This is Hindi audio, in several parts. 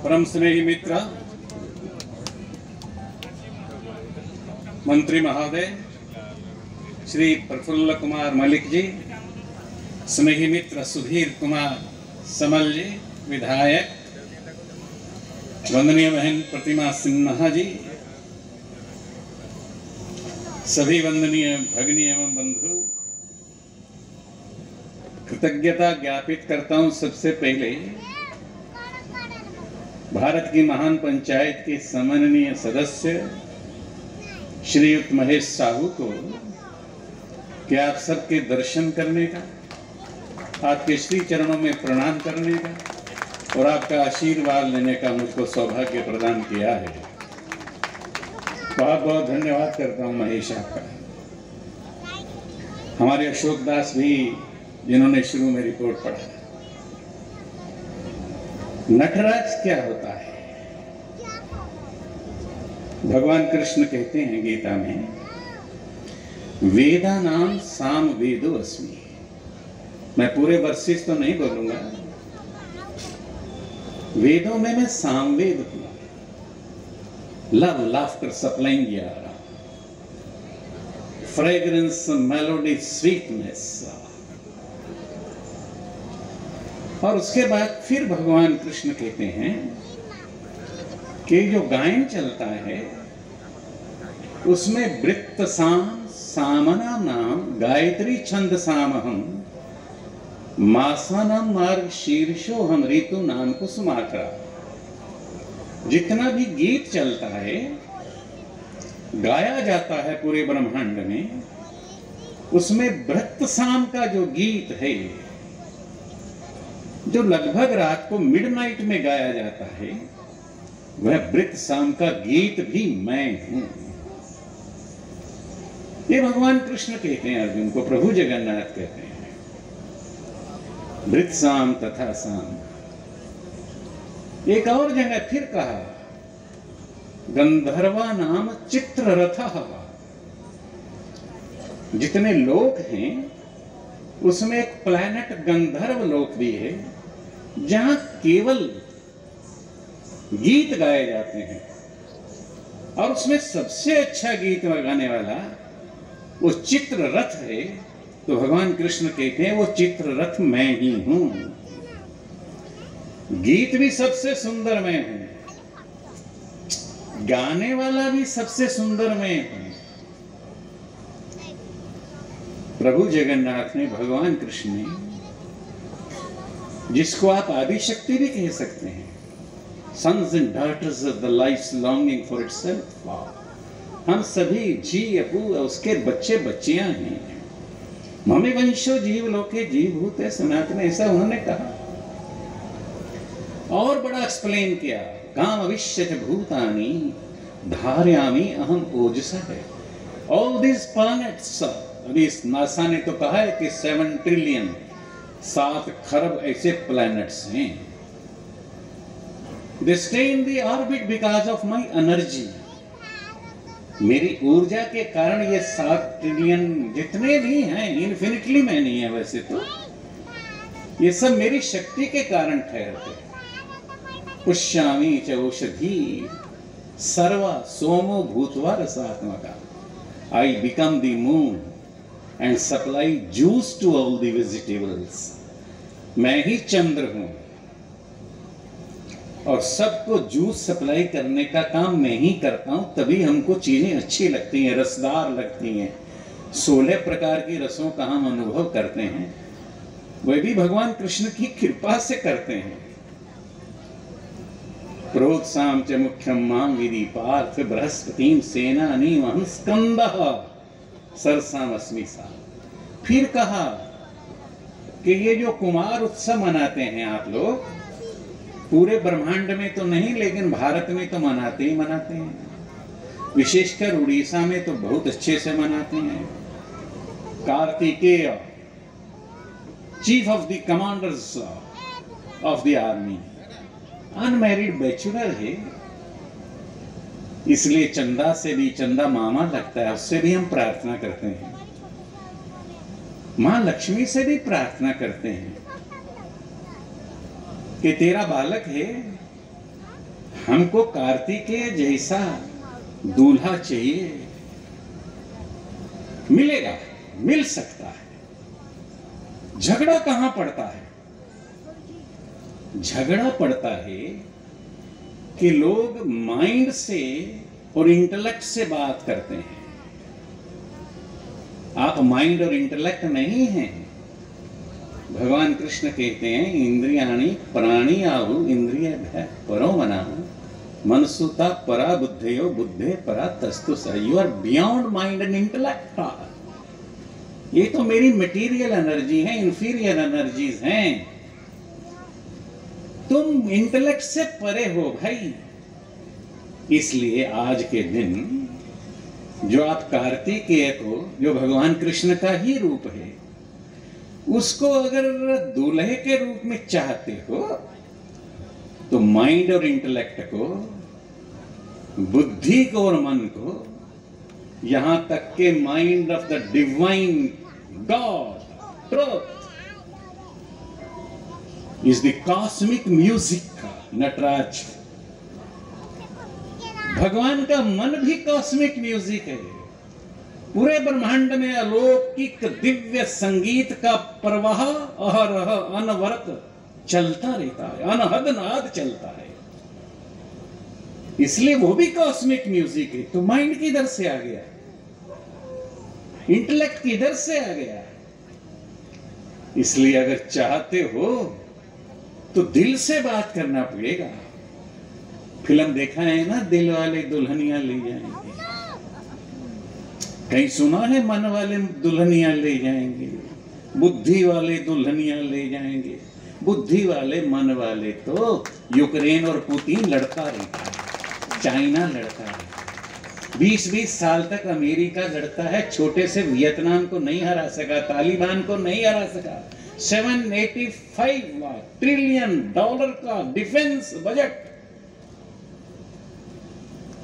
परम स्नेही मित्र मंत्री महोदय श्री प्रफुल्ल कुमार मलिक जी, स्नेही मित्र सुधीर कुमार समल जी विधायक, वंदनीय बहन प्रतिमा सिन्हा जी, सभी वंदनीय भगिनी एवं बंधु, कृतज्ञता ज्ञापित करता हूं सबसे पहले भारत की महान पंचायत के सम्माननीय सदस्य श्रीयुक्त महेश साहू को कि आप सबके दर्शन करने का, आपके श्री चरणों में प्रणाम करने का और आपका आशीर्वाद लेने का मुझको सौभाग्य प्रदान किया है। बहुत बहुत धन्यवाद करता हूं महेश आपका। हमारे अशोक दास भी जिन्होंने शुरू में रिपोर्ट पढ़ा, नटराज क्या होता है? भगवान कृष्ण कहते हैं गीता में, वेदा नाम साम वेदो अस्मि। मैं पूरे वर्सेस तो नहीं बोलूंगा, वेदों में मैं सामवेद हूं। लव लाफ्टर सप्लाइंग यार, फ्रेग्रेंस मेलोडी स्वीटनेस। और उसके बाद फिर भगवान कृष्ण कहते हैं कि जो गायन चलता है उसमें वृत्त साम सामना नाम गायत्री छंद सामहम मासानम मार्ग शीर्षो हम ऋतु नाम कुसुमाकरा। जितना भी गीत चलता है, गाया जाता है पूरे ब्रह्मांड में, उसमें वृत्त साम का जो गीत है, जो लगभग रात को मिडनाइट में गाया जाता है, वह वृत्त साम का गीत भी मैं हूं। ये भगवान कृष्ण कहते हैं अर्जुन को, प्रभु जगन्नाथ कहते हैं वृत्त साम तथा साम। एक और जगह फिर कहा, गंधर्वा नाम चित्ररथः। जितने लोक हैं उसमें एक प्लैनेट गंधर्व लोक भी है, जहां केवल गीत गाए जाते हैं, और उसमें सबसे अच्छा गीत गाने वाला वो चित्ररथ है। तो भगवान कृष्ण कहते हैं वो चित्ररथ मैं ही हूं। गीत भी सबसे सुंदर मैं हूं, गाने वाला भी सबसे सुंदर मैं हूं। प्रभु जगन्नाथ ने, भगवान कृष्ण ने, जिसको आप आदि शक्ति भी कह सकते हैं, sons and daughters of the life's longing for itself, हम सभी जी अपू उसके बच्चे बच्चियां हैं। ममे वंशो जीव लोके जीव भूते सनातन, ऐसा उन्होंने कहा। और बड़ा एक्सप्लेन किया, काम अविश्य भूतानि धारयामि अहम ओजसः। ऑल दिस प्लैनेट्स, अभी नासा ने तो कहा है कि 7 ट्रिलियन 7 खरब ऐसे प्लैनेट्स हैं। They stay in the orbit because of my energy. मेरी ऊर्जा के कारण ये 7 ट्रिलियन जितने भी हैं, इन्फिनिटली में नहीं है वैसे तो, ये सब मेरी शक्ति के कारण ठहरते। पुष्यामि च औषधि सर्वा सोमो भूत्वा रसात्मका। I become the moon and supply juice to all the vegetables. मैं ही चंद्र हूं और सबको जूस सप्लाई करने का काम मैं ही करता हूं, तभी हमको चीजें अच्छी लगती हैं, रसदार लगती हैं। 16 प्रकार की रसों का हम अनुभव करते हैं, वह भी भगवान कृष्ण की कृपा से करते हैं। प्रोत्साहम च मुख्यम मां विधि पार्थ बृहस्पतिम सेनानी वहं स्कंदः सरसामस्मि सा। फिर कहा कि ये जो कुमार उत्सव मनाते हैं आप लोग, पूरे ब्रह्मांड में तो नहीं लेकिन भारत में तो मनाते ही मनाते हैं। विशेषकर उड़ीसा में तो बहुत अच्छे से मनाते हैं। Kartikeya, chief of the commanders of the army, unmarried bachelor है, इसलिए चंदा से भी, चंदा मामा लगता है, उससे भी हम प्रार्थना करते हैं। मां लक्ष्मी से भी प्रार्थना करते हैं कि तेरा बालक है हमको कार्तिकेय जैसा दूल्हा चाहिए, मिलेगा, मिल सकता है। झगड़ा कहां पड़ता है? झगड़ा पड़ता है कि लोग माइंड से और इंटेलेक्ट से बात करते हैं। आप माइंड और इंटेलेक्ट नहीं हैं। भगवान कृष्ण कहते हैं इंद्रियाणि प्राणी आहु इंद्रिय परो मना मनसुता परा बुद्धयो बुद्धे परा तस्तु स। You are beyond mind and intellect. ये तो मेरी मटेरियल एनर्जी है, इंफीरियर एनर्जीज हैं। तुम इंटेलेक्ट से परे हो भाई। इसलिए आज के दिन जो आप कार्तिकेय को, जो भगवान कृष्ण का ही रूप है, उसको अगर दूल्हे के रूप में चाहते हो तो माइंड और इंटेलेक्ट को, बुद्धि को और मन को, यहां तक के mind of the divine god truth is the cosmic music. Nataraj, भगवान का मन भी कॉस्मिक म्यूजिक है। पूरे ब्रह्मांड में अलौकिक दिव्य संगीत का प्रवाह अहरह अनवरत चलता रहता है, अनहद नाद चलता है। इसलिए वो भी कॉस्मिक म्यूजिक है। तो माइंड किधर से आ गया? इंटेलेक्ट किधर से आ गया? इसलिए अगर चाहते हो तो दिल से बात करना पड़ेगा। फिल्म देखा है ना, दिल वाले दुल्हनिया ले जाएंगे। कहीं सुना है मन वाले दुल्हनिया ले जाएंगे, बुद्धि वाले दुल्हनिया ले जाएंगे। बुद्धि वाले मन वाले तो यूक्रेन और पुतिन लड़ता रहता है, चाइना लड़ता है, 20-20 साल तक अमेरिका लड़ता है, छोटे से वियतनाम को नहीं हरा सका, तालिबान को नहीं हरा सका। $785 ट्रिलियन का defence budget.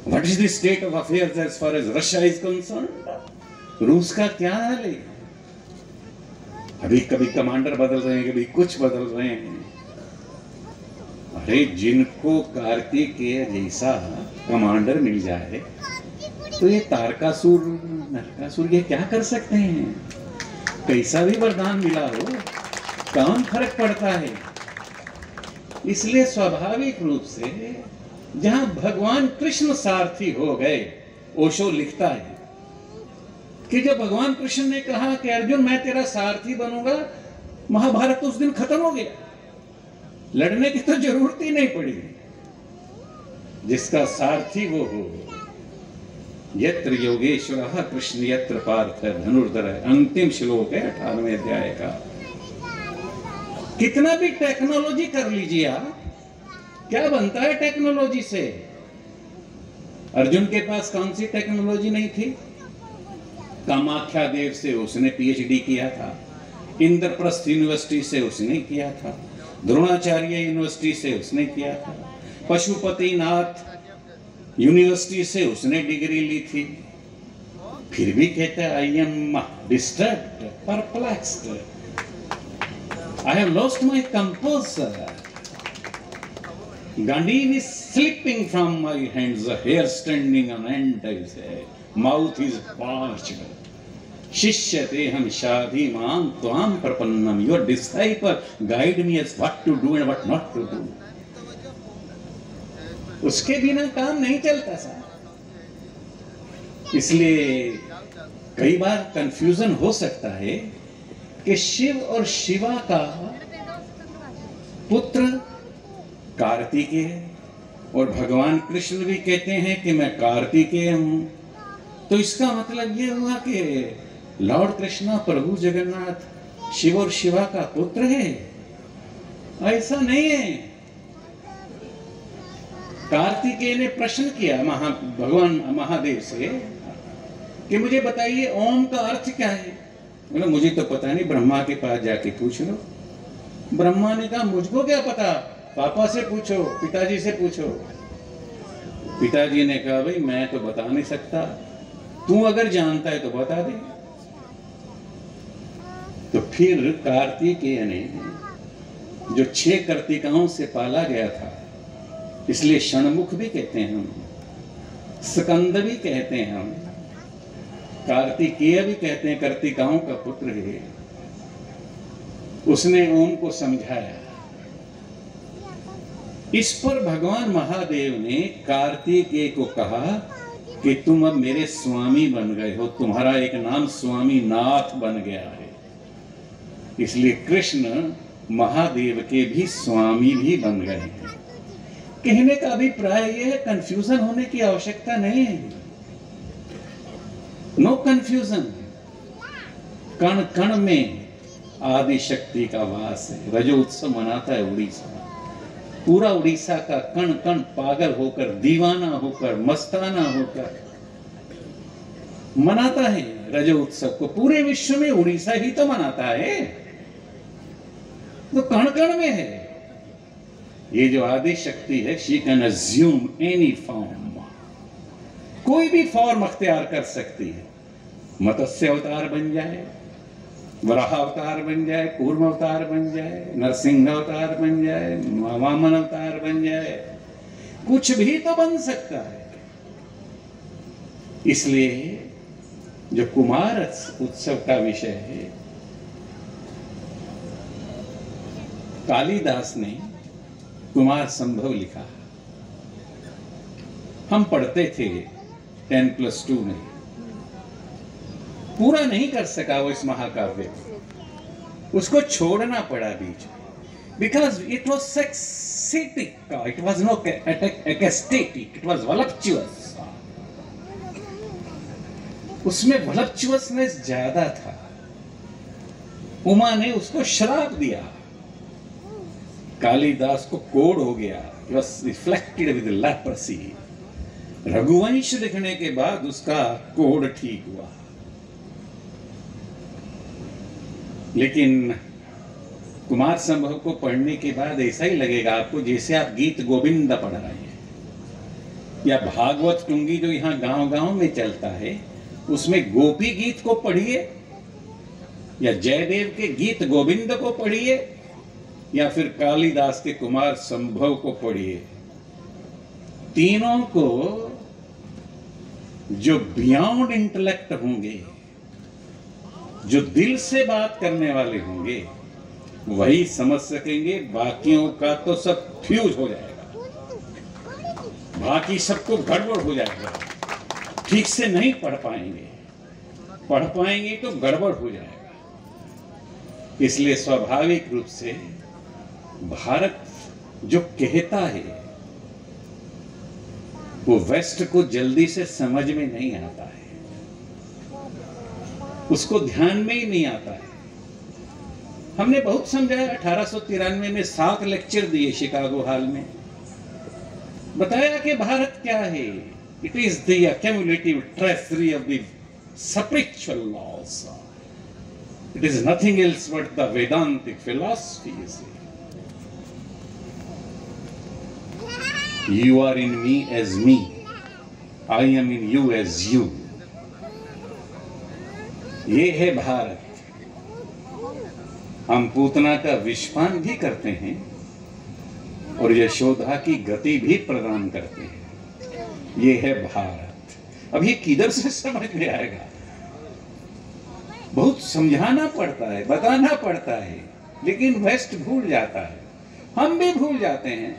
What is the state of affairs as far as Russia is concerned? रूस का क्या हाल है? अभी कभी कमांडर बदल रहे हैं, कभी कुछ बदल रहे हैं। अरे जिनको कार्तिकेय जैसा कमांडर मिल जाए तो ये तारकासुर नरकासुर ये क्या कर सकते हैं? कैसा भी वरदान मिला हो, कौन फर्क पड़ता है? इसलिए स्वाभाविक रूप से जहां भगवान कृष्ण सारथी हो गए, ओशो लिखता है कि जब भगवान कृष्ण ने कहा कि अर्जुन मैं तेरा सारथी बनूंगा, महाभारत उस दिन खत्म हो गया। लड़ने की तो जरूरत ही नहीं पड़ी। जिसका सारथी वो हो। यत्र योगेश्वर कृष्ण यत्र पार्थ धनुर्धर। अंतिम श्लोक है 98वें अध्याय का। कितना भी टेक्नोलॉजी कर लीजिए आप, क्या बनता है टेक्नोलॉजी से? अर्जुन के पास कौन सी टेक्नोलॉजी नहीं थी? कामाख्या देव से उसने पीएचडी किया था, इंद्रप्रस्थ यूनिवर्सिटी से उसने किया था, द्रोणाचार्य यूनिवर्सिटी से उसने किया था, पशुपतिनाथ यूनिवर्सिटी से उसने डिग्री ली थी। फिर भी कहते हैं I am disturbed, perplexed, I have lost my composer, Gandhi is slipping from my hands, the hair standing on end, mouth is parched. Shishyate ham shadhi mam tvam prapannam. Your disciple guide me as what to do and what not to do. उसके बिना काम नहीं चलता सा। इसलिए कई बार कंफ्यूजन हो सकता है कि शिव और शिवा का पुत्र कार्तिकेय और भगवान कृष्ण भी कहते हैं कि मैं कार्तिकेय हूं। तो इसका मतलब यह हुआ कि लॉर्ड कृष्णा प्रभु जगन्नाथ शिव और शिवा का पुत्र है? ऐसा नहीं है। कार्तिकेय ने प्रश्न किया भगवान महादेव से कि मुझे बताइए ओम का अर्थ क्या है? मुझे तो पता नहीं, ब्रह्मा के पास जाके पूछ लो। ब्रह्मा ने कहा मुझको क्या पता, पापा से पूछो, पिताजी से पूछो। पिताजी ने कहा भाई मैं तो बता नहीं सकता, तू अगर जानता है तो बता दे। तो फिर कार्तिकेय ने, जो 6 कर्तिकाओं से पाला गया था, इसलिए षणमुख भी कहते हैं हम, स्कंद भी कहते हैं हम, कार्तिकेय भी कहते हैं, कार्तिकाओं का पुत्र है। उसने ओम को समझाया। इस पर भगवान महादेव ने कार्तिकेय को कहा कि तुम अब मेरे स्वामी बन गए हो, तुम्हारा एक नाम स्वामी नाथ बन गया है। इसलिए कृष्ण महादेव के भी स्वामी भी बन गए हैं। कहने का अभिप्राय यह है, कंफ्यूजन होने की आवश्यकता नहीं है। No confusion. कण कण में आदि शक्ति का वास है। रजो उत्सव मनाता है उड़ीसा, पूरा उड़ीसा का कण कण पागल होकर, दीवाना होकर, मस्ताना होकर मनाता है रजो उत्सव को। पूरे विश्व में उड़ीसा ही तो मनाता है, तो कण कण में है। ये जो आदि शक्ति है, she can assume any form, कोई भी फॉर्म अख्तियार कर सकती है। मत्स्य अवतार बन जाए, वराह अवतार बन जाए, कूर्म अवतार बन जाए, नरसिंह अवतार बन जाए, वामन अवतार बन जाए, कुछ भी तो बन सकता है। इसलिए जो कुमार उत्सव का विषय है, कालिदास ने कुमार संभव लिखा। हम पढ़ते थे 10+2 में, पूरा नहीं कर सका वो इस महाकाव्य को, उसको छोड़ना पड़ा बीच में, because it was sextatic, it was not ecstatic, it was voluptuous. उसमें वॉलप्चुअसनेस ज्यादा था। उमा ने उसको श्राप दिया, कालिदास को कोढ़ हो गया, it was reflected with leprosy। Raghuvansh लिखने के बाद उसका कोढ़ ठीक हुआ। लेकिन कुमार संभव को पढ़ने के बाद ऐसा ही लगेगा आपको जैसे आप गीत गोविंद पढ़ रहे हैं, या भागवत टुंगी जो यहाँ गांव गांव में चलता है, उसमें गोपी गीत को पढ़िए, या जयदेव के गीत गोविंद को पढ़िए, या फिर कालिदास के कुमार संभव को पढ़िए। तीनों को जो बियॉन्ड इंटेलेक्ट होंगे, जो दिल से बात करने वाले होंगे, वही समझ सकेंगे। बाकियों का तो सब फ्यूज हो जाएगा, बाकी सबको गड़बड़ हो जाएगा, ठीक से नहीं पढ़ पाएंगे, पढ़ पाएंगे तो गड़बड़ हो जाएगा। इसलिए स्वाभाविक रूप से भारत जो कहता है वो वेस्ट को जल्दी से समझ में नहीं आता है, उसको ध्यान में ही नहीं आता है। हमने बहुत समझाया, 1893 में 7 लेक्चर दिए शिकागो हॉल में, बताया कि भारत क्या है। It is the accumulative treasury of the spiritual laws. It is nothing else but the Vedantic philosophy, you see. You are in me as me, I am in you as you. ये है भारत। हम पूतना का विषपान भी करते हैं और यशोदा की गति भी प्रदान करते हैं। ये है भारत। अब ये किधर से समझ में आएगा? बहुत समझाना पड़ता है, बताना पड़ता है, लेकिन वेस्ट भूल जाता है, हम भी भूल जाते हैं।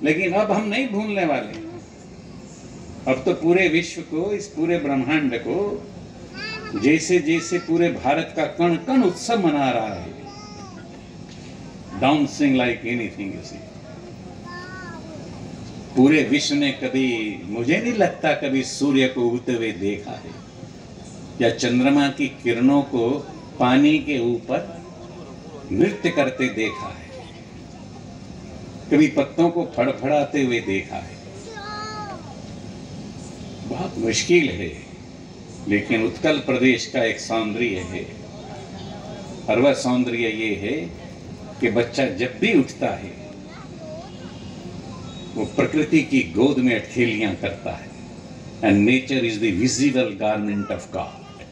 लेकिन अब हम नहीं भूलने वाले। अब तो पूरे विश्व को, इस पूरे ब्रह्मांड को जैसे जैसे पूरे भारत का कण कण उत्सव मना रहा है, dancing like anything, you see. पूरे विश्व ने कभी, मुझे नहीं लगता कभी सूर्य को उगते हुए देखा है, या चंद्रमा की किरणों को पानी के ऊपर नृत्य करते देखा है, कभी पत्तों को फड़फड़ाते हुए देखा है। बहुत मुश्किल है। लेकिन उत्कल प्रदेश का एक सौंदर्य है, और वह सौंदर्य ये है कि बच्चा जब भी उठता है वो प्रकृति की गोद में अठखेलियां करता है। And nature is the visible garment of God,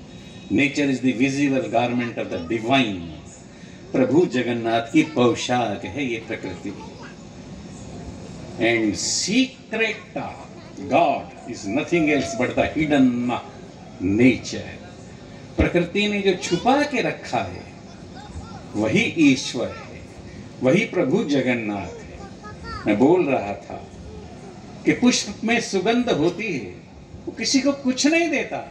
nature is the visible garment of the divine. प्रभु जगन्नाथ की पोशाक है ये प्रकृति। And secret God is nothing else but the hidden nature. प्रकृति ने जो छुपा के रखा है वही ईश्वर है, वही प्रभु जगन्नाथ है। मैं बोल रहा था कि पुष्प में सुगंध होती है, वो किसी को कुछ नहीं देता।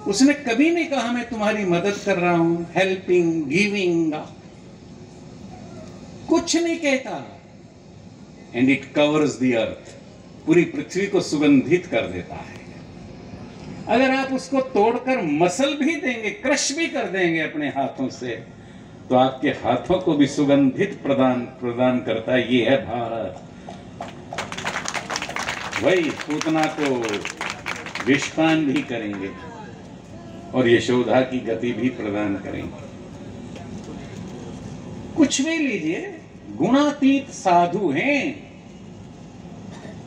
उसने कभी नहीं कहा मैं तुम्हारी मदद कर रहा हूं, हेल्पिंग, गिविंग, कुछ नहीं कहता। And it covers the earth, पूरी पृथ्वी को सुगंधित कर देता है। अगर आप उसको तोड़कर मसल भी देंगे, क्रश भी कर देंगे अपने हाथों से, तो आपके हाथों को भी सुगंधित प्रदान करता है। ये है भारत। वही पूतना को विषपान भी करेंगे और यशोदा की गति भी प्रदान करेंगे। कुछ भी लीजिए, गुणातीत साधु हैं,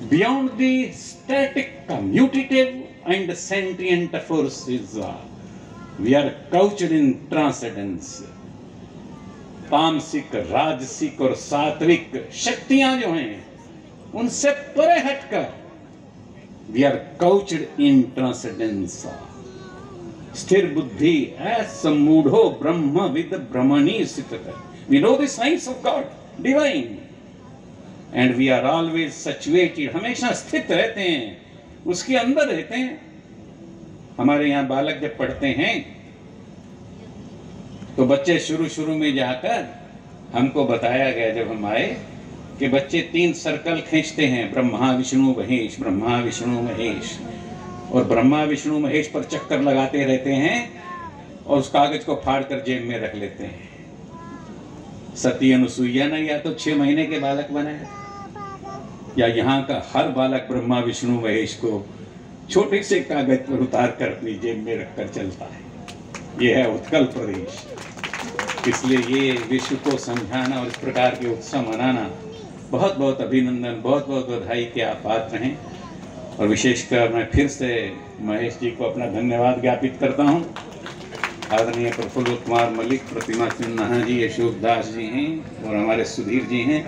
beyond the static, commutative and sentient forces, we are couched in transcendence. तामसिक, राजसिक और सात्विक शक्तियां जो हैं उनसे परे हटकर we are couched in transcendence. स्थिर बुद्धि सम्मूढ़ो ब्रह्म विद ब्रह्मणि स्थितः. We know the science of God, divine, and we are always situated. हमेशा स्थित रहते हैं, उसके अंदर रहते हैं। हमारे यहाँ बालक जब पढ़ते हैं तो बच्चे शुरू में जाकर हमको बताया गया जब हम आए कि बच्चे 3 सर्कल खींचते हैं, ब्रह्मा विष्णु महेश, ब्रह्मा विष्णु महेश, और ब्रह्मा विष्णु महेश पर चक्कर लगाते रहते हैं और उस कागज को फाड़ कर जेब में रख लेते हैं। सती अनुसुईया ने या तो 6 महीने के बालक बनाए, या यहाँ का हर बालक ब्रह्मा विष्णु महेश को छोटे से कागज पर उतार कर अपनी जेब में रखकर चलता है। ये है उत्कल प्रदेश। इसलिए ये विश्व को समझाना और इस प्रकार के उत्सव मनाना, बहुत बहुत अभिनंदन, बहुत बहुत बधाई के आप पात्र हैं। और विशेषकर मैं फिर से महेश जी को अपना धन्यवाद ज्ञापित करता हूँ। आदरणीय प्रफुल्ल कुमार मलिक, प्रतिमा सिन्हा जी, अशोक दास जी हैं और हमारे सुधीर जी हैं।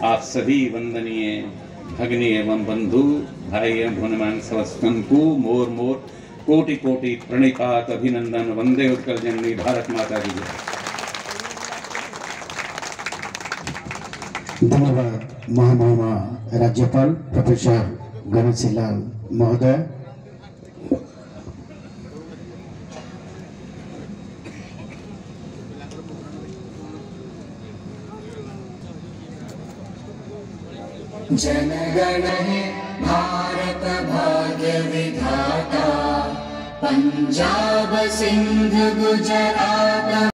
आप सभी वंदनीय भगनी एवं बंधु भाई एवं भुवनमान समस्तन को मोर मोर कोटि कोटि प्रणिपात अभिनंदन। वंदे उत्कल जननी भारत माता की जय। धन्यवाद महामहिमा राज्यपाल प्रोफेसर गणेश लाल महोदय। जनगण है भारत भाग्य विधाता, पंजाब सिंध गुजरात